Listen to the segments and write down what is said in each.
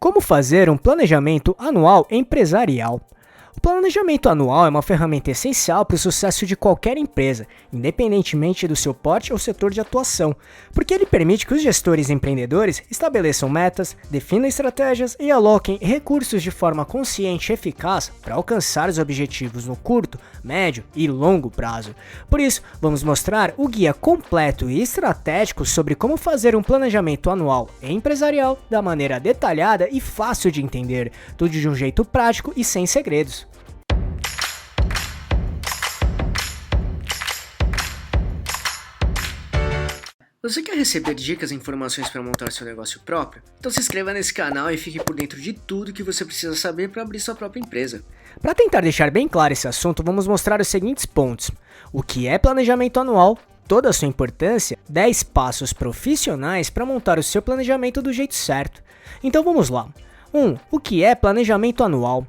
Como fazer um planejamento anual empresarial? O planejamento anual é uma ferramenta essencial para o sucesso de qualquer empresa, independentemente do seu porte ou setor de atuação, porque ele permite que os gestores e empreendedores estabeleçam metas, definam estratégias e aloquem recursos de forma consciente e eficaz para alcançar os objetivos no curto, médio e longo prazo. Por isso, vamos mostrar o guia completo e estratégico sobre como fazer um planejamento anual empresarial da maneira detalhada e fácil de entender, tudo de um jeito prático e sem segredos. Você quer receber dicas e informações para montar seu negócio próprio? Então se inscreva nesse canal e fique por dentro de tudo que você precisa saber para abrir sua própria empresa. Para tentar deixar bem claro esse assunto, vamos mostrar os seguintes pontos: o que é planejamento anual, toda a sua importância, 10 passos profissionais para montar o seu planejamento do jeito certo. Então vamos lá. 1. O que é planejamento anual?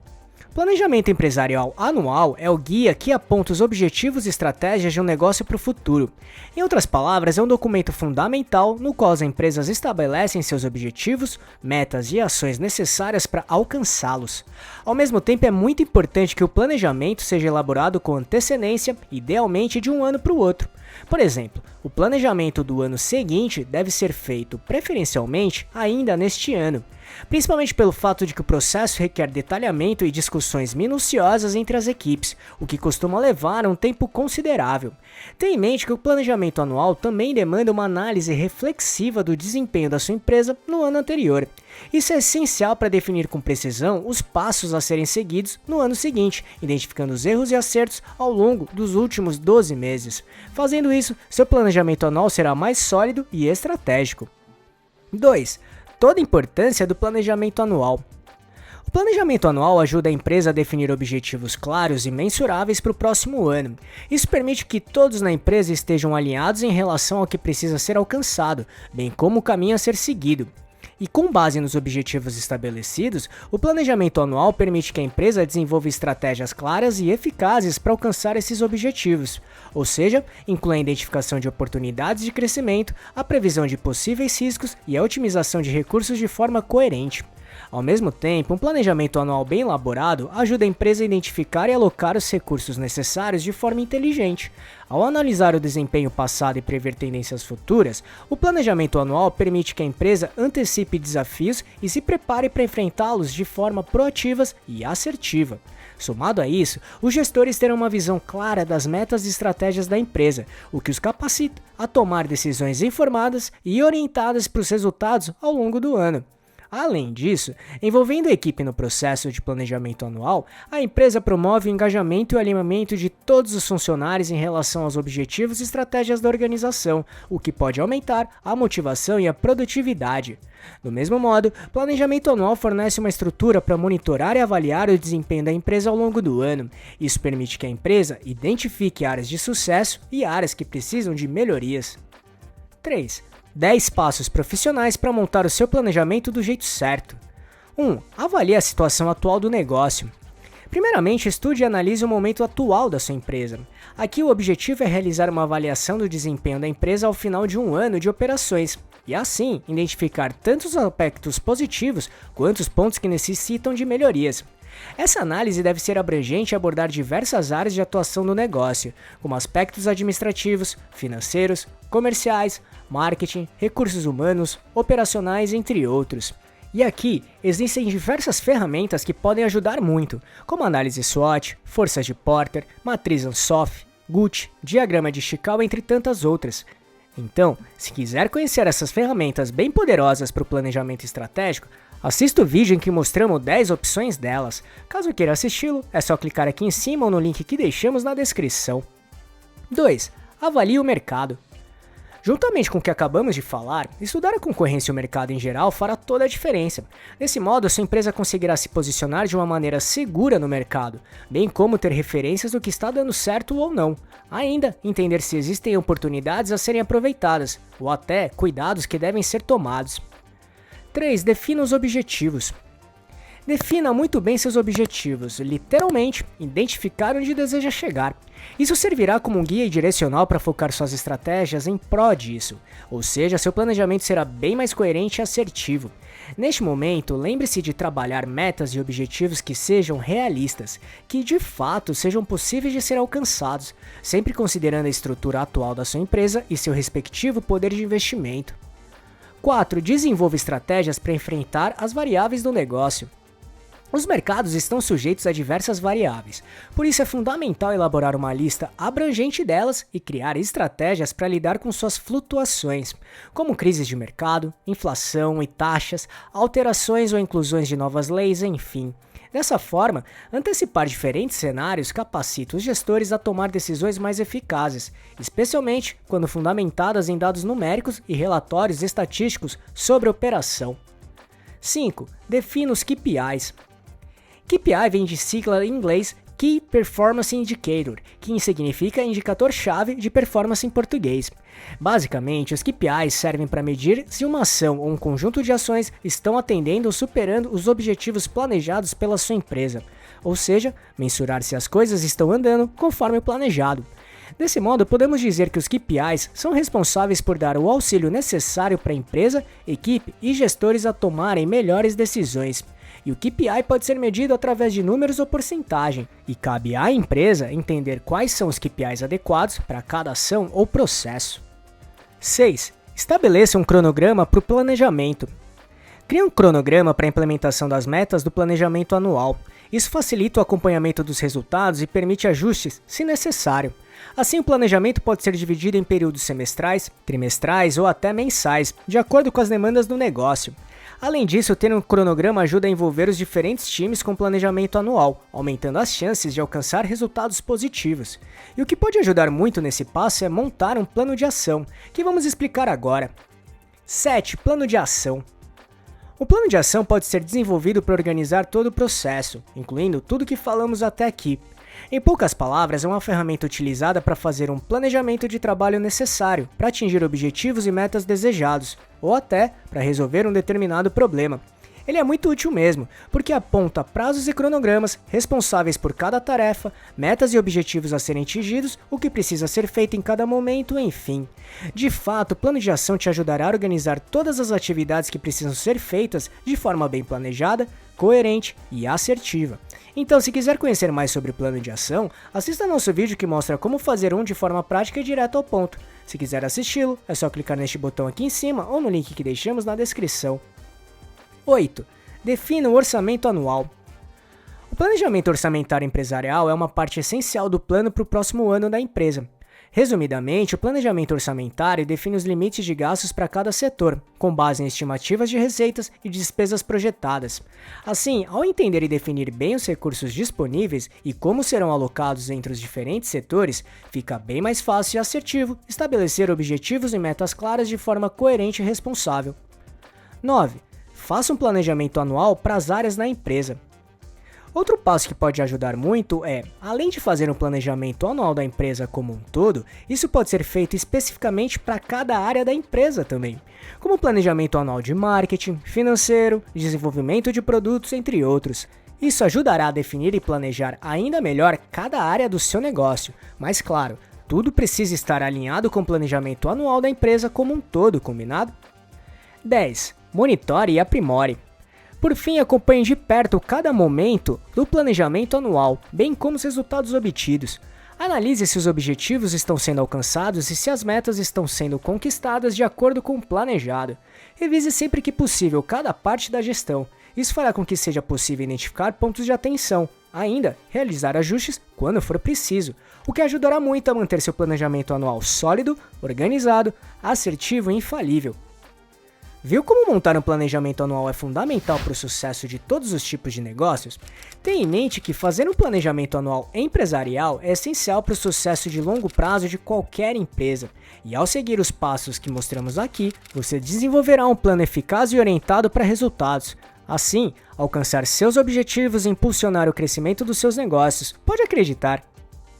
Planejamento empresarial anual é o guia que aponta os objetivos e estratégias de um negócio para o futuro. Em outras palavras, é um documento fundamental no qual as empresas estabelecem seus objetivos, metas e ações necessárias para alcançá-los. Ao mesmo tempo, é muito importante que o planejamento seja elaborado com antecedência, idealmente de um ano para o outro. Por exemplo, o planejamento do ano seguinte deve ser feito, preferencialmente, ainda neste ano, principalmente pelo fato de que o processo requer detalhamento e discussões minuciosas entre as equipes, o que costuma levar um tempo considerável. Tenha em mente que o planejamento anual também demanda uma análise reflexiva do desempenho da sua empresa no ano anterior. Isso é essencial para definir com precisão os passos a serem seguidos no ano seguinte, identificando os erros e acertos ao longo dos últimos 12 meses. Fazendo isso, seu planejamento anual será mais sólido e estratégico. 2. Toda a importância do planejamento anual. O planejamento anual ajuda a empresa a definir objetivos claros e mensuráveis para o próximo ano. Isso permite que todos na empresa estejam alinhados em relação ao que precisa ser alcançado, bem como o caminho a ser seguido. E com base nos objetivos estabelecidos, o planejamento anual permite que a empresa desenvolva estratégias claras e eficazes para alcançar esses objetivos, ou seja, inclui a identificação de oportunidades de crescimento, a previsão de possíveis riscos e a otimização de recursos de forma coerente. Ao mesmo tempo, um planejamento anual bem elaborado ajuda a empresa a identificar e alocar os recursos necessários de forma inteligente. Ao analisar o desempenho passado e prever tendências futuras, o planejamento anual permite que a empresa antecipe desafios e se prepare para enfrentá-los de forma proativa e assertiva. Somado a isso, os gestores terão uma visão clara das metas e estratégias da empresa, o que os capacita a tomar decisões informadas e orientadas para os resultados ao longo do ano. Além disso, envolvendo a equipe no processo de planejamento anual, a empresa promove o engajamento e o alinhamento de todos os funcionários em relação aos objetivos e estratégias da organização, o que pode aumentar a motivação e a produtividade. Do mesmo modo, o planejamento anual fornece uma estrutura para monitorar e avaliar o desempenho da empresa ao longo do ano. Isso permite que a empresa identifique áreas de sucesso e áreas que precisam de melhorias. 3. 10 passos profissionais para montar o seu planejamento do jeito certo. 1. Avalie a situação atual do negócio. Primeiramente, estude e analise o momento atual da sua empresa. Aqui o objetivo é realizar uma avaliação do desempenho da empresa ao final de um ano de operações, e assim identificar tanto os aspectos positivos quanto os pontos que necessitam de melhorias. Essa análise deve ser abrangente e abordar diversas áreas de atuação do negócio, como aspectos administrativos, financeiros, comerciais, marketing, recursos humanos, operacionais, entre outros. E aqui existem diversas ferramentas que podem ajudar muito, como análise SWOT, forças de Porter, matriz Ansoff, GUT, diagrama de Chicago, entre tantas outras. Então, se quiser conhecer essas ferramentas bem poderosas para o planejamento estratégico, assista o vídeo em que mostramos 10 opções delas. Caso queira assisti-lo, é só clicar aqui em cima ou no link que deixamos na descrição. 2. Avalie o mercado. Juntamente com o que acabamos de falar, estudar a concorrência e o mercado em geral fará toda a diferença. Desse modo, a sua empresa conseguirá se posicionar de uma maneira segura no mercado, bem como ter referências do que está dando certo ou não. Ainda, entender se existem oportunidades a serem aproveitadas, ou até cuidados que devem ser tomados. 3. Defina os objetivos. Defina muito bem seus objetivos, literalmente, identificar onde deseja chegar. Isso servirá como um guia direcional para focar suas estratégias em prol disso, ou seja, seu planejamento será bem mais coerente e assertivo. Neste momento, lembre-se de trabalhar metas e objetivos que sejam realistas, que de fato sejam possíveis de ser alcançados, sempre considerando a estrutura atual da sua empresa e seu respectivo poder de investimento. 4. Desenvolva estratégias para enfrentar as variáveis do negócio. Os mercados estão sujeitos a diversas variáveis, por isso é fundamental elaborar uma lista abrangente delas e criar estratégias para lidar com suas flutuações, como crises de mercado, inflação e taxas, alterações ou inclusões de novas leis, enfim. Dessa forma, antecipar diferentes cenários capacita os gestores a tomar decisões mais eficazes, especialmente quando fundamentadas em dados numéricos e relatórios estatísticos sobre a operação. 5. Defina os KPIs. KPI vem de sigla em inglês Key Performance Indicator, que significa indicador-chave de performance em português. Basicamente, os KPIs servem para medir se uma ação ou um conjunto de ações estão atendendo ou superando os objetivos planejados pela sua empresa, ou seja, mensurar se as coisas estão andando conforme o planejado. Desse modo, podemos dizer que os KPIs são responsáveis por dar o auxílio necessário para a empresa, equipe e gestores a tomarem melhores decisões. E o KPI pode ser medido através de números ou porcentagem, e cabe à empresa entender quais são os KPIs adequados para cada ação ou processo. 6. Estabeleça um cronograma para o planejamento. Crie um cronograma para a implementação das metas do planejamento anual. Isso facilita o acompanhamento dos resultados e permite ajustes, se necessário. Assim, o planejamento pode ser dividido em períodos semestrais, trimestrais ou até mensais, de acordo com as demandas do negócio. Além disso, ter um cronograma ajuda a envolver os diferentes times com planejamento anual, aumentando as chances de alcançar resultados positivos. E o que pode ajudar muito nesse passo é montar um plano de ação, que vamos explicar agora. 7. Plano de ação. O plano de ação pode ser desenvolvido para organizar todo o processo, incluindo tudo que falamos até aqui. Em poucas palavras, é uma ferramenta utilizada para fazer um planejamento de trabalho necessário para atingir objetivos e metas desejados, ou até para resolver um determinado problema. Ele é muito útil mesmo, porque aponta prazos e cronogramas responsáveis por cada tarefa, metas e objetivos a serem atingidos, o que precisa ser feito em cada momento, enfim. De fato, o plano de ação te ajudará a organizar todas as atividades que precisam ser feitas de forma bem planejada, coerente e assertiva. Então, se quiser conhecer mais sobre o plano de ação, assista nosso vídeo que mostra como fazer um de forma prática e direto ao ponto. Se quiser assisti-lo, é só clicar neste botão aqui em cima ou no link que deixamos na descrição. 8. Defina o orçamento anual. O planejamento orçamentário empresarial é uma parte essencial do plano para o próximo ano da empresa. Resumidamente, o planejamento orçamentário define os limites de gastos para cada setor, com base em estimativas de receitas e despesas projetadas. Assim, ao entender e definir bem os recursos disponíveis e como serão alocados entre os diferentes setores, fica bem mais fácil e assertivo estabelecer objetivos e metas claras de forma coerente e responsável. 9. Faça um planejamento anual para as áreas da empresa. Outro passo que pode ajudar muito é, além de fazer um planejamento anual da empresa como um todo, isso pode ser feito especificamente para cada área da empresa também, como planejamento anual de marketing, financeiro, desenvolvimento de produtos, entre outros. Isso ajudará a definir e planejar ainda melhor cada área do seu negócio, mas claro, tudo precisa estar alinhado com o planejamento anual da empresa como um todo, combinado? 10. Monitore e aprimore. Por fim, acompanhe de perto cada momento do planejamento anual, bem como os resultados obtidos. Analise se os objetivos estão sendo alcançados e se as metas estão sendo conquistadas de acordo com o planejado. Revise sempre que possível cada parte da gestão. Isso fará com que seja possível identificar pontos de atenção, ainda realizar ajustes quando for preciso, o que ajudará muito a manter seu planejamento anual sólido, organizado, assertivo e infalível. Viu como montar um planejamento anual é fundamental para o sucesso de todos os tipos de negócios? Tenha em mente que fazer um planejamento anual empresarial é essencial para o sucesso de longo prazo de qualquer empresa. E ao seguir os passos que mostramos aqui, você desenvolverá um plano eficaz e orientado para resultados. Assim, alcançar seus objetivos e impulsionar o crescimento dos seus negócios. Pode acreditar!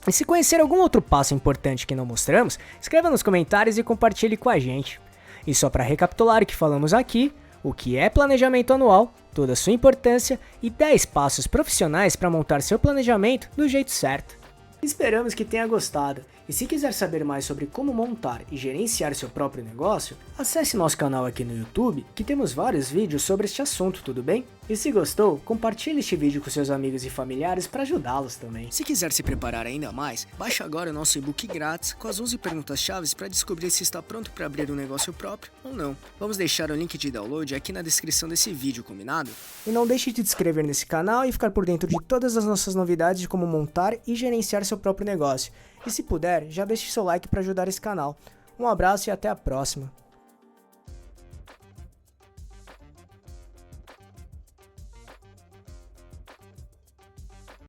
E se conhecer algum outro passo importante que não mostramos, escreva nos comentários e compartilhe com a gente. E só para recapitular o que falamos aqui, o que é planejamento anual, toda a sua importância e 10 passos profissionais para montar seu planejamento do jeito certo. Esperamos que tenha gostado, e se quiser saber mais sobre como montar e gerenciar seu próprio negócio, acesse nosso canal aqui no YouTube, que temos vários vídeos sobre este assunto, tudo bem? E se gostou, compartilhe este vídeo com seus amigos e familiares para ajudá-los também. Se quiser se preparar ainda mais, baixe agora o nosso e-book grátis com as 11 perguntas-chave para descobrir se está pronto para abrir um negócio próprio ou não. Vamos deixar o link de download aqui na descrição desse vídeo, combinado? E não deixe de se inscrever nesse canal e ficar por dentro de todas as nossas novidades de como montar e gerenciar seu próprio negócio. E se puder, já deixe seu like para ajudar esse canal. Um abraço e até a próxima.